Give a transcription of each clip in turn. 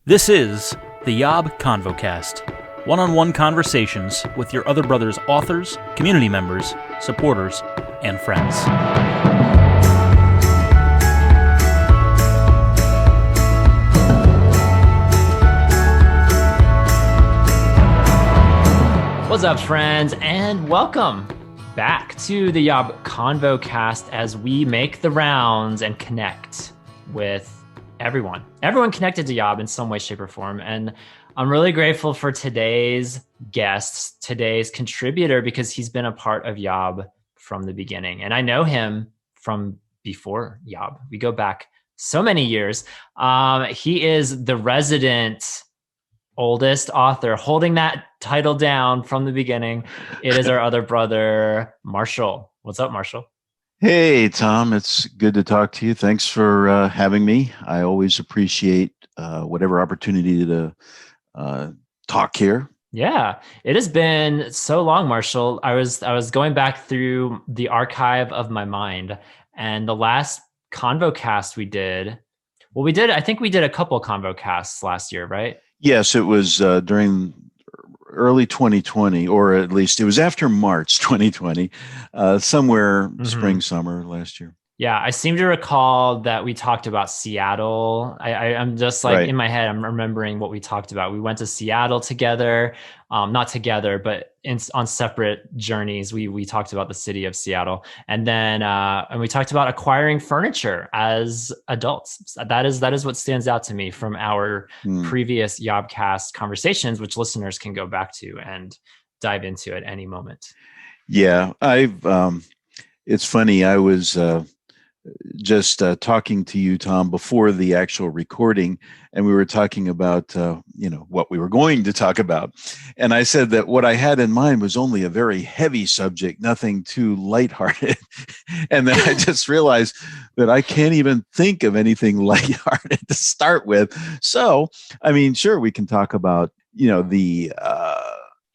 This is the YOB ConvoCast, one-on-one conversations with your other brother's authors, community members, supporters, and friends. What's up, friends, and welcome back to the YOB ConvoCast as we make the rounds and connect with everyone connected to YOB in some way, shape, or form. And I'm really grateful for today's guest, today's contributor, because he's been a part of YOB from the beginning. And I know him from before YOB. We go back so many years. He is the resident oldest author, holding that title down from the beginning. It is our other brother, Marshall. What's up, Marshall? Hey, Tom. It's good to talk to you. Thanks for having me. I always appreciate whatever opportunity to talk here. Yeah, it has been so long, Marshall. I was going back through the archive of my mind, and the last ConvoCast I think we did a couple ConvoCasts last year, right? Yes, it was during early 2020, or at least it was after March 2020, somewhere spring, summer last year. Yeah, I seem to recall that we talked about Seattle. I'm just like right in my head, I'm remembering what we talked about. We went to Seattle together, not together, but on separate journeys. We talked about the city of Seattle, and then and we talked about acquiring furniture as adults. That is what stands out to me from our previous YOBcast conversations, which listeners can go back to and dive into at any moment. Yeah, it's funny. I was just talking to you, Tom, before the actual recording, and we were talking about what we were going to talk about, and I said that what I had in mind was only a very heavy subject, nothing too lighthearted, and then I just realized that I can't even think of anything lighthearted to start with. So, I mean, sure, we can talk about the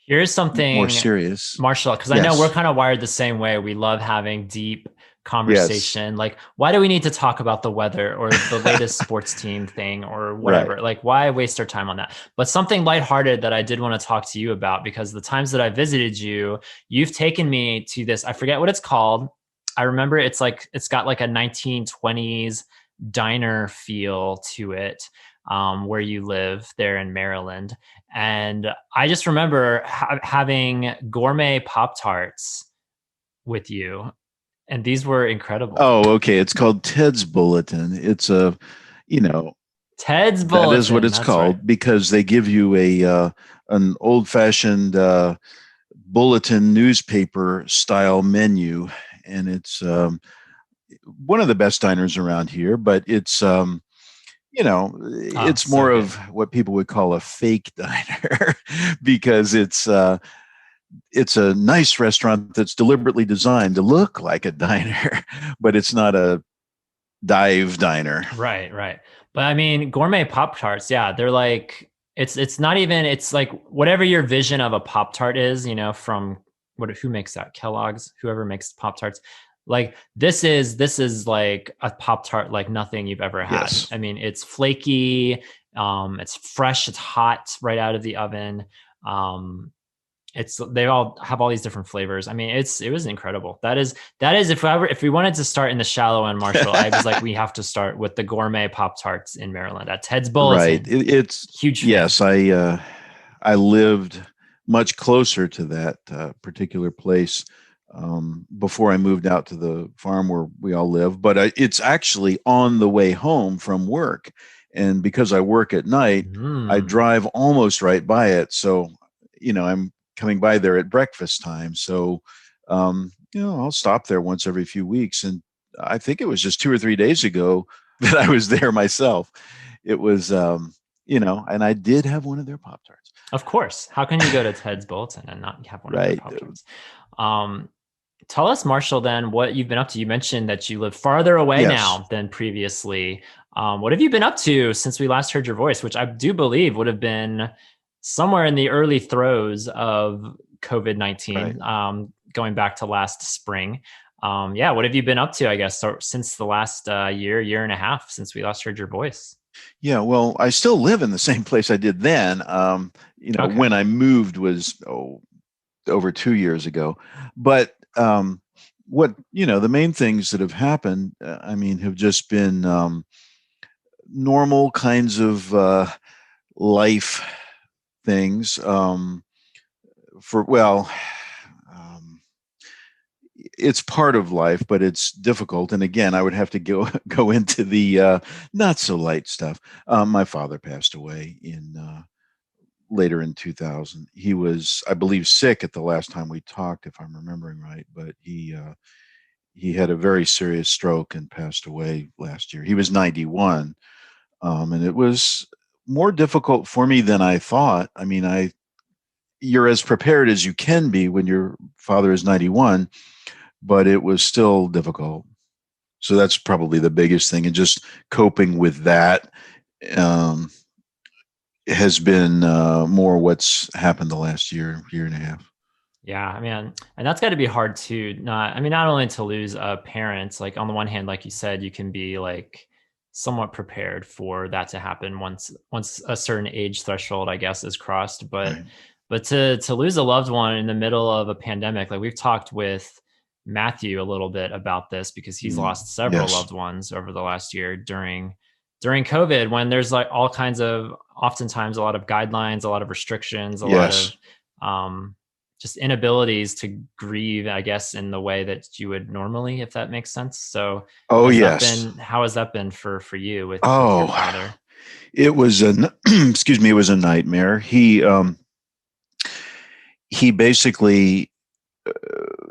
here's something more serious, Marshall, because I know we're kind of wired the same way. We love having deep conversation. Yes. Like, why do we need to talk about the weather or the latest sports team thing or whatever? Right. Like, why waste our time on that? But something lighthearted that I did want to talk to you about, because the times that I visited you, you've taken me to this, I forget what it's called. I remember it's got like a 1920s diner feel to it, where you live there in Maryland. And I just remember having Gourmet Pop Tarts with you. And these were incredible. Oh, okay. It's called Ted's Bulletin. It's Ted's Bulletin. That is what it's called, right, because they give you an old-fashioned bulletin newspaper style menu, and it's one of the best diners around here. But it's it's more of what people would call a fake diner because it's a nice restaurant that's deliberately designed to look like a diner, but it's not a dive diner. Right. But I mean, Gourmet Pop Tarts, yeah, they're like, it's not even, it's like whatever your vision of a Pop Tart is, from who makes that? Kellogg's, whoever makes Pop Tarts. Like this is like a Pop Tart like nothing you've ever had. Yes. I mean, it's flaky, it's fresh, it's hot right out of the oven. They all have all these different flavors. I mean, it was incredible. That is if we wanted to start in the shallow end, Marshall, I was like, we have to start with the Gourmet Pop Tarts in Maryland at Ted's Bulletin. Right. It's huge. Yes. I lived much closer to that particular place before I moved out to the farm where we all live, but it's actually on the way home from work. And because I work at night, I drive almost right by it. So, I'm coming by there at breakfast time. So, I'll stop there once every few weeks. And I think it was just 2 or 3 days ago that I was there myself. It was, and I did have one of their Pop-Tarts. Of course. How can you go to Ted's Bulletin and not have one of their Pop-Tarts? Tell us, Marshall, then what you've been up to. You mentioned that you live farther away now than previously. What have you been up to since we last heard your voice, which I do believe would have been somewhere in the early throes of COVID-19, right, going back to last spring. What have you been up to, I guess, since the last year and a half since we last heard your voice? Yeah, well, I still live in the same place I did then. Okay. When I moved was over 2 years ago. But the main things that have happened, have just been normal kinds of life things. For well, um, it's part of life, but it's difficult. And again, I would have to go into the not so light stuff. My father passed away in later in 2000. He was, I believe, sick at the last time we talked, if I'm remembering right. But he had a very serious stroke and passed away last year. He was 91, and it was more difficult for me than I thought. You're as prepared as you can be when your father is 91, but it was still difficult. So that's probably the biggest thing, and just coping with that um, has been more what's happened the last year and a half. Yeah, I mean, and that's got to be hard too. Not only to lose a parent, like on the one hand, like you said, you can be like somewhat prepared for that to happen once a certain age threshold, I guess, is crossed. But Right. but to lose a loved one in the middle of a pandemic, like we've talked with Matthew a little bit about this because he's lost several Yes. loved ones over the last year during COVID, when there's like all kinds of, oftentimes a lot of guidelines, a lot of restrictions, a lot Yes. of um, just inabilities to grieve, I guess, in the way that you would normally, if that makes sense. So Oh, yes. how has that been for you with your Oh, father? it was excuse me, it was a nightmare. He basically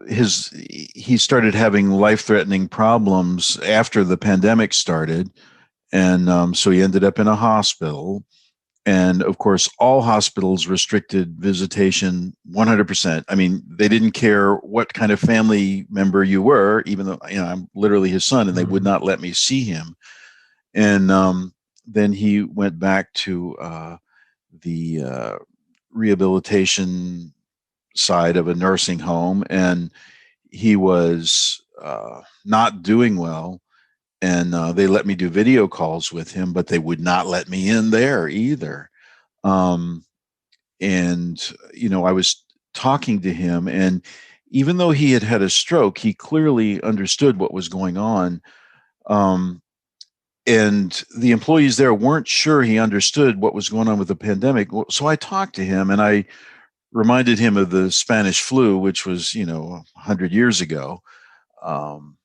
he started having life-threatening problems after the pandemic started, and so he ended up in a hospital. And of course, all hospitals restricted visitation 100%. They didn't care what kind of family member you were, even though I'm literally his son, and they would Mhm. not let me see him. And then he went back to the rehabilitation side of a nursing home, and he was not doing well. And they let me do video calls with him, but they would not let me in there either. Um, and I was talking to him, and even though he had had a stroke, he clearly understood what was going on. Um, and the employees there weren't sure he understood what was going on with the pandemic. So I talked to him, and I reminded him of the Spanish flu, which was 100 years ago. Um,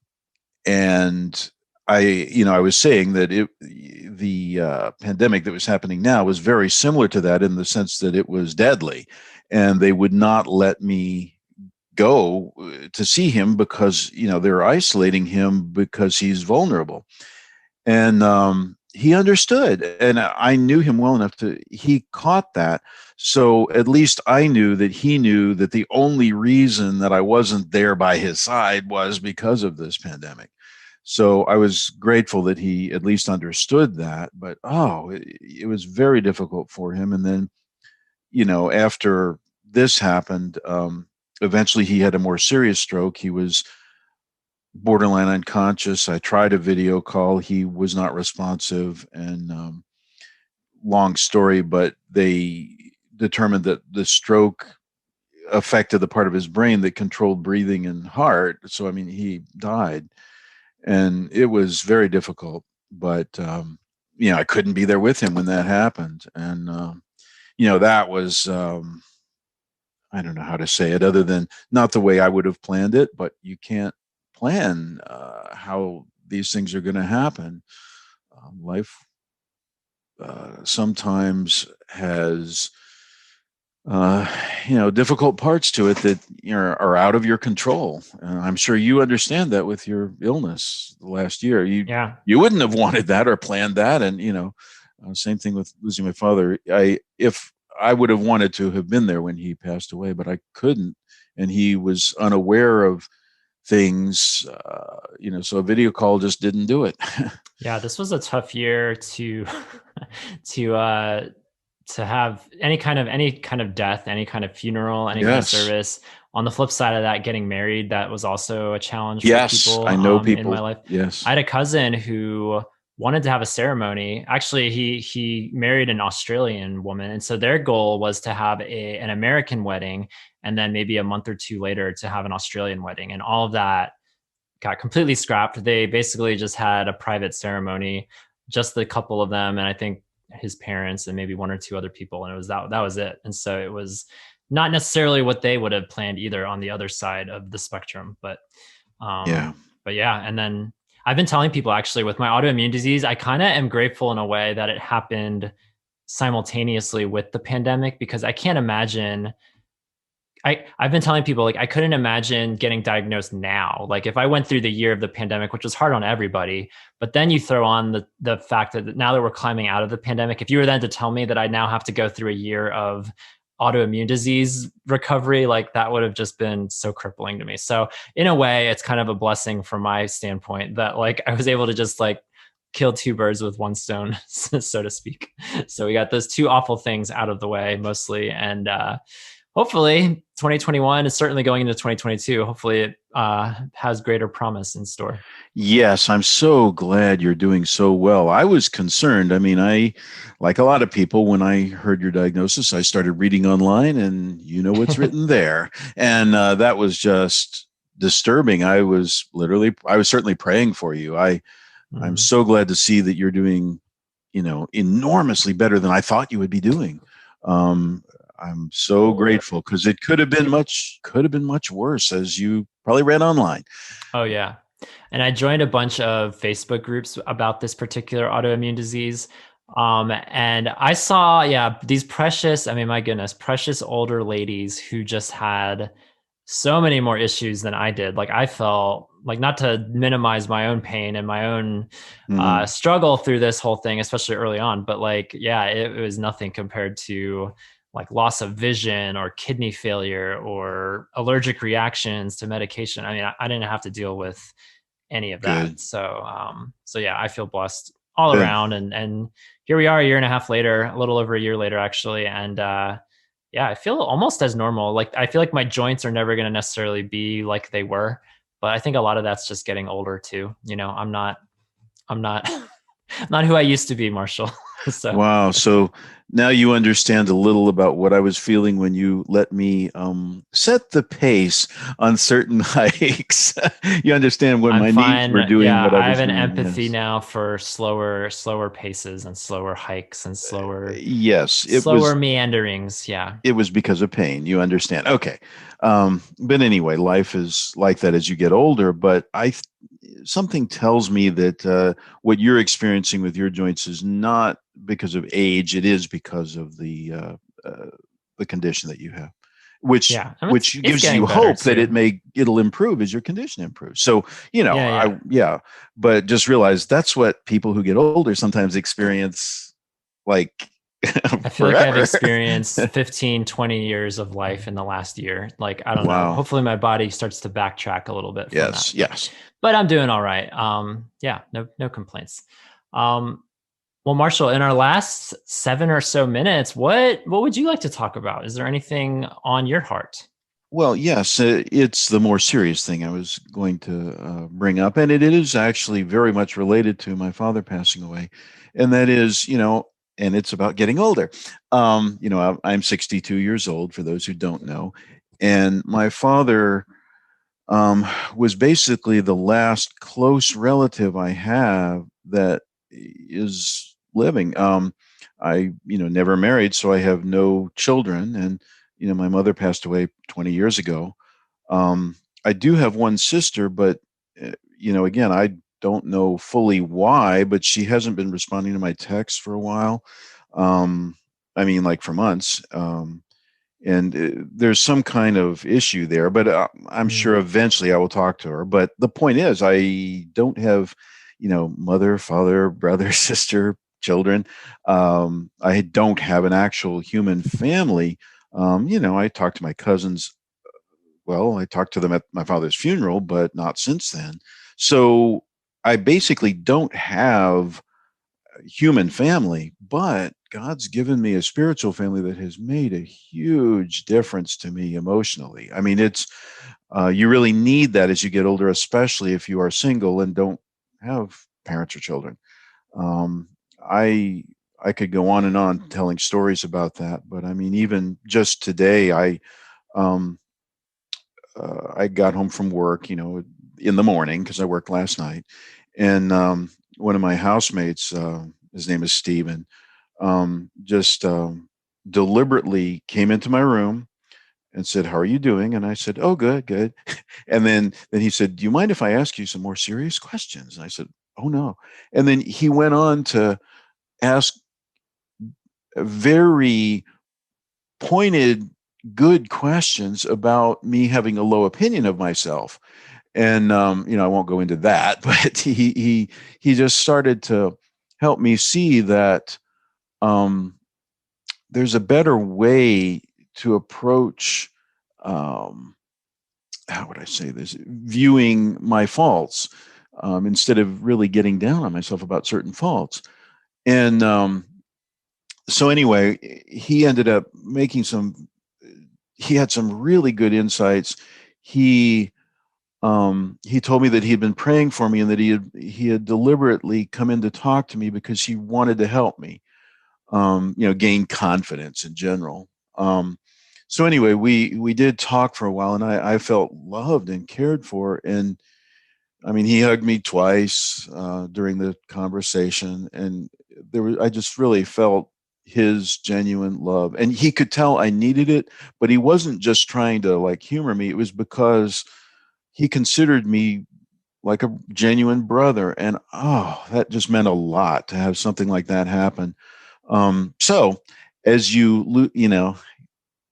and I was saying that the pandemic that was happening now was very similar to that, in the sense that it was deadly, and they would not let me go to see him because they're isolating him because he's vulnerable. And he understood, and I knew him well enough to he caught that. So at least I knew that he knew that the only reason that I wasn't there by his side was because of this pandemic. So I was grateful that he at least understood that. But it was very difficult for him. And then after this happened, eventually he had a more serious stroke. He was borderline unconscious. I tried a video call. He was not responsive. And long story, but they determined that the stroke affected the part of his brain that controlled breathing and heart. So, he died. And it was very difficult. But, I couldn't be there with him when that happened. And, that was, I don't know how to say it other than not the way I would have planned it, but you can't plan how these things are going to happen. Life sometimes has, uh, difficult parts to it that are out of your control. I'm sure you understand that with your illness the last year. Yeah. You wouldn't have wanted that or planned that, and same thing with losing my father. If I would have wanted to have been there when he passed away, but I couldn't, and he was unaware of things. So a video call just didn't do it. Yeah, this was a tough year to to uh to have any kind of death, any kind of funeral, any kind of Yes. service. On the flip side of that, getting married, that was also a challenge for Yes, people I know in my people. life. I Yes. had a cousin who wanted to have a ceremony. Actually, he married an Australian woman, and so their goal was to have an American wedding, and then maybe a month or two later to have an Australian wedding, and all of that got completely scrapped. They basically just had a private ceremony, just the couple of them, and I think his parents and maybe one or two other people, and it was that was it. And so it was not necessarily what they would have planned either on the other side of the spectrum, but Yeah. but yeah. And then I've been telling people actually with my autoimmune disease, I kind of am grateful in a way that it happened simultaneously with the pandemic, because I can't imagine. I've been telling people, like, I couldn't imagine getting diagnosed now. Like if I went through the year of the pandemic, which was hard on everybody, but then you throw on the fact that now that we're climbing out of the pandemic, if you were then to tell me that I now have to go through a year of autoimmune disease recovery, like that would have just been so crippling to me. So in a way, it's kind of a blessing from my standpoint that like I was able to just like kill two birds with one stone, so to speak. So we got those two awful things out of the way mostly. And hopefully 2021 is certainly going into 2022. Hopefully it has greater promise in store. Yes, I'm so glad you're doing so well. I was concerned. I mean, like a lot of people, when I heard your diagnosis, I started reading online, and you know what's written there. And that was just disturbing. I was certainly praying for you. I'm so glad to see that you're doing, enormously better than I thought you would be doing. I'm so grateful, because it could have been much worse, as you probably read online. Oh yeah. And I joined a bunch of Facebook groups about this particular autoimmune disease. And I saw, these precious, I mean, my goodness, precious older ladies who just had so many more issues than I did. Like I felt like, not to minimize my own pain and my own struggle through this whole thing, especially early on, but like, yeah, it was nothing compared to like loss of vision or kidney failure or allergic reactions to medication. I mean, I didn't have to deal with any of that. Good. So yeah, I feel blessed all Good. around. And here we are a year and a half later, a little over a year later, actually. And I feel almost as normal. Like, I feel like my joints are never going to necessarily be like they were, but I think a lot of that's just getting older too. I'm not not who I used to be, Marshall. So. Wow. So now you understand a little about what I was feeling when you let me set the pace on certain hikes. You understand when my knees were doing what I was doing. I have an empathy now for slower paces and slower hikes and slower meanderings. Yeah. It was because of pain. You understand. Okay. But anyway, life is like that as you get older. But something tells me that what you're experiencing with your joints is not because of age. It is because of the condition that you have, which gives you hope that it'll improve as your condition improves. So, but just realize that's what people who get older sometimes experience, like, I feel like I've experienced 15, 20 years of life in the last year. Like, I don't know. Hopefully my body starts to backtrack a little bit. Yes. But I'm doing all right. No complaints. Well, Marshall, in our last 7 or so minutes, what would you like to talk about? Is there anything on your heart? Well, yes, it's the more serious thing I was going to bring up, and it is actually very much related to my father passing away, and that is, and it's about getting older. I'm 62 years old, for those who don't know, and my father was basically the last close relative I have that is living. I never married, so I have no children, and my mother passed away 20 years ago. I do have one sister, but again, I don't know fully why, but she hasn't been responding to my texts for a while. I mean, like for months. And there's some kind of issue there, but I'm sure eventually I will talk to her. But the point is, I don't have, mother, father, brother, sister, children. I don't have an actual human family. I talk to my cousins. Well, I talked to them at my father's funeral, but not since then. So I basically don't have a human family, but God's given me a spiritual family that has made a huge difference to me emotionally. I mean, it's you really need that as you get older, especially if you are single and don't have parents or children. I could go on and on telling stories about that, but I mean, even just today, um, I got home from work, in the morning because I worked last night, and one of my housemates, his name is Steven, just deliberately came into my room and said, "How are you doing?" And I said, "Oh, good, good." And then he said, "Do you mind if I ask you some more serious questions?" And I said, "Oh no." And then he went on to ask very pointed, good questions about me having a low opinion of myself. And I won't go into that, but he just started to help me see that there's a better way to approach, how would I say this, viewing my faults, instead of really getting down on myself about certain faults. And so anyway, he ended up making he had some really good insights. He told me that he had been praying for me and that he had deliberately come in to talk to me because he wanted to help me, gain confidence in general. So anyway, we did talk for a while, and I felt loved and cared for. And I mean, he hugged me twice during the conversation, and I just really felt his genuine love, and he could tell I needed it, but he wasn't just trying to like humor me. It was because he considered me like a genuine brother, and that just meant a lot to have something like that happen. So as you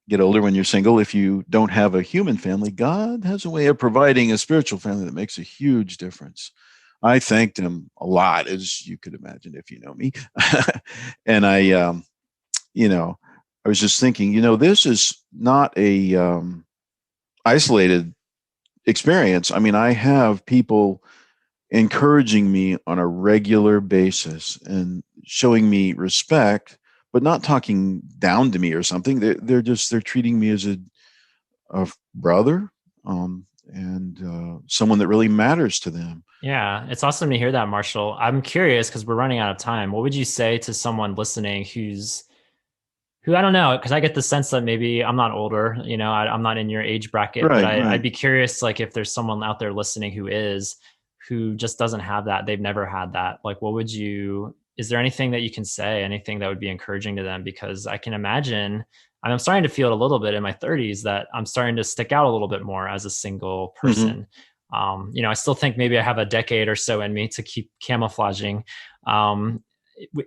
get older, when you're single, if you don't have a human family, God has a way of providing a spiritual family that makes a huge difference. I thanked him a lot, as you could imagine if you know me. And I was just thinking, this is not a isolated experience. I mean, I have people encouraging me on a regular basis and showing me respect, but not talking down to me or something. They're treating me as a brother, and someone that really matters to them. Yeah, it's awesome to hear that, Marshall. I'm curious because we're running out of time. What would you say to someone listening who I don't know, because I get the sense that maybe I'm not older, I'm not in your age bracket, but Right, I'd right. be curious, like if there's someone out there listening who just doesn't have that, they've never had that. Like, is there anything that you can say, anything that would be encouraging to them? Because I can imagine, I'm starting to feel it a little bit in my 30s that I'm starting to stick out a little bit more as a single Mm-hmm. person. I still think maybe I have a decade or so in me to keep camouflaging.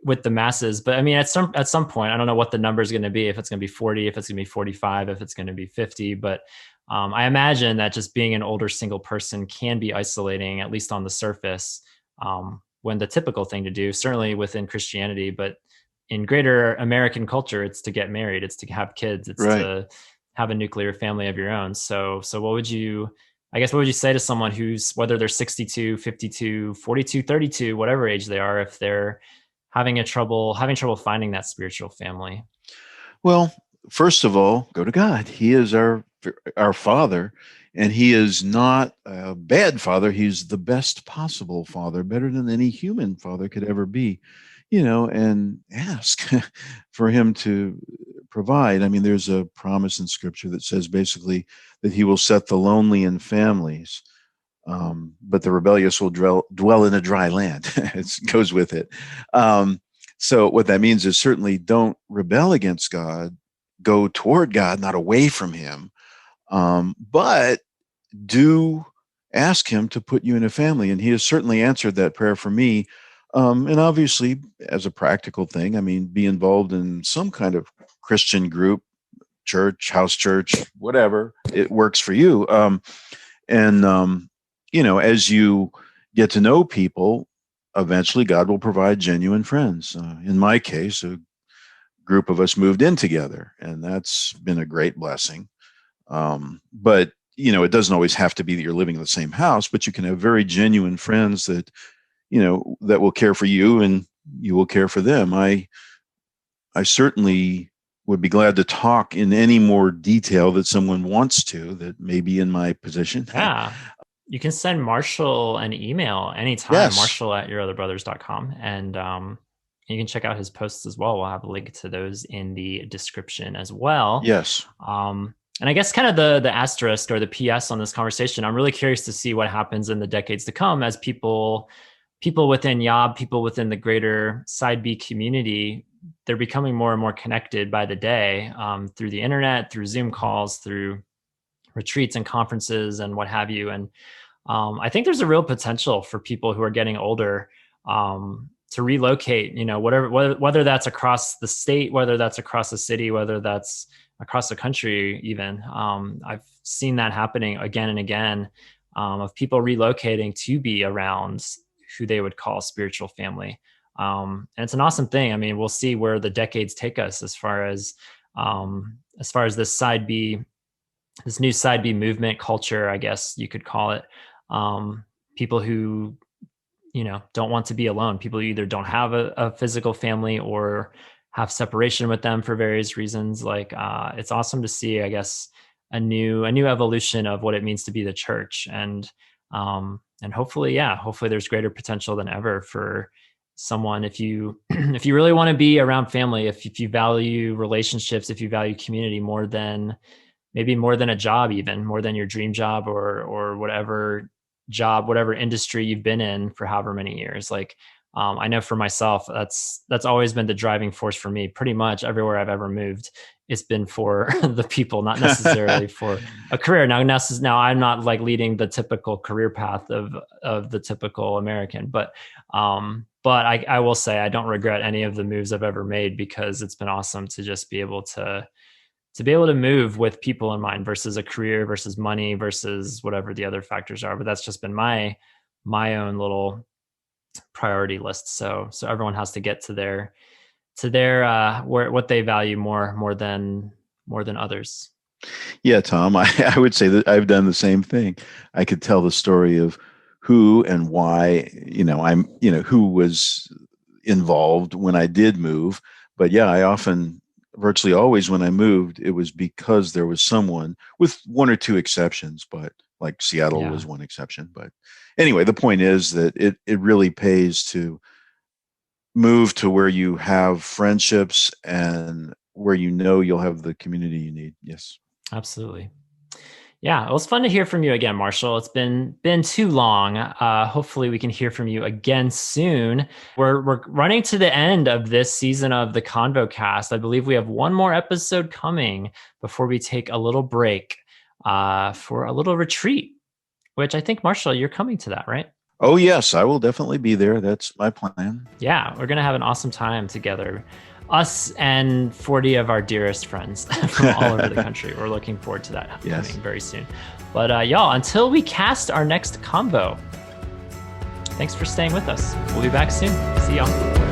With the masses, but I mean, at some point, I don't know what the number is going to be. If it's going to be 40, if it's going to be 45, if it's going to be 50, but I imagine that just being an older single person can be isolating, at least on the surface. When the typical thing to do, certainly within Christianity, but in greater American culture, it's to get married, it's to have kids, it's Right. to have a nuclear family of your own. So what would you say to someone who's, whether they're 62, 52, 42, 32, whatever age they are, if they're having trouble finding that spiritual family? Well, first of all, go to God. He is our Father, and He is not a bad Father. He's the best possible Father, better than any human father could ever be. And ask for Him to provide. I mean, there's a promise in Scripture that says basically that He will set the lonely in families. But the rebellious will dwell in a dry land. It goes with it. So what that means is certainly don't rebel against God, go toward God, not away from Him, but do ask Him to put you in a family. And He has certainly answered that prayer for me. And obviously, as a practical thing, I mean, be involved in some kind of Christian group, church, house church, whatever it works for you. And as you get to know people, eventually God will provide genuine friends. In my case, a group of us moved in together, and that's been a great blessing. But it doesn't always have to be that you're living in the same house, but you can have very genuine friends that will care for you, and you will care for them. I certainly would be glad to talk in any more detail that someone wants to, that may be in my position. Yeah. you can send Marshall an email anytime, Yes. marshall@yourotherbrothers.com. And you can check out his posts as well. We'll have a link to those in the description as well. Yes. And I guess kind of the asterisk or the PS on this conversation, I'm really curious to see what happens in the decades to come as people within YOB, people within the greater Side B community, they're becoming more and more connected by the day, through the internet, through Zoom calls, through retreats and conferences and what have you. And I think there's a real potential for people who are getting older to relocate, whether that's across the state, whether that's across the city, whether that's across the country even. I've seen that happening again and again, of people relocating to be around who they would call spiritual family. And it's an awesome thing. I mean, we'll see where the decades take us as far as this Side B, this new Side B movement culture, I guess you could call it. People who, don't want to be alone. People who either don't have a physical family or have separation with them for various reasons. Like, it's awesome to see, I guess, a new evolution of what it means to be the church. And hopefully there's greater potential than ever for someone, if you really want to be around family, if you value relationships, if you value community more than a job, even more than your dream job or whatever job, whatever industry you've been in for however many years. Like, I know for myself, that's always been the driving force for me. Pretty much everywhere I've ever moved, it's been for the people, not necessarily for a career. Now I'm not like leading the typical career path of the typical American, but I will say I don't regret any of the moves I've ever made, because it's been awesome to just be able to move with people in mind versus a career versus money versus whatever the other factors are. But that's just been my own little priority list. So everyone has to get to their what they value more than others. Yeah, Tom, I would say that I've done the same thing. I could tell the story of who and why, who was involved when I did move. But yeah, I often, virtually always when I moved, it was because there was someone, with one or two exceptions, but like Seattle was one exception. But anyway, the point is that it really pays to move to where you have friendships and where you'll have the community you need. Yes. Absolutely. Yeah, it was fun to hear from you again, Marshall. It's been too long. Hopefully we can hear from you again soon. We're running to the end of this season of the ConvoCast. I believe we have one more episode coming before we take a little break for a little retreat, which I think, Marshall, you're coming to that, right? Oh, yes, I will definitely be there. That's my plan. Yeah, we're going to have an awesome time together. Us and 40 of our dearest friends from all over the country. We're looking forward to that coming very soon. But y'all, until we cast our next convo, thanks for staying with us. We'll be back soon. See y'all.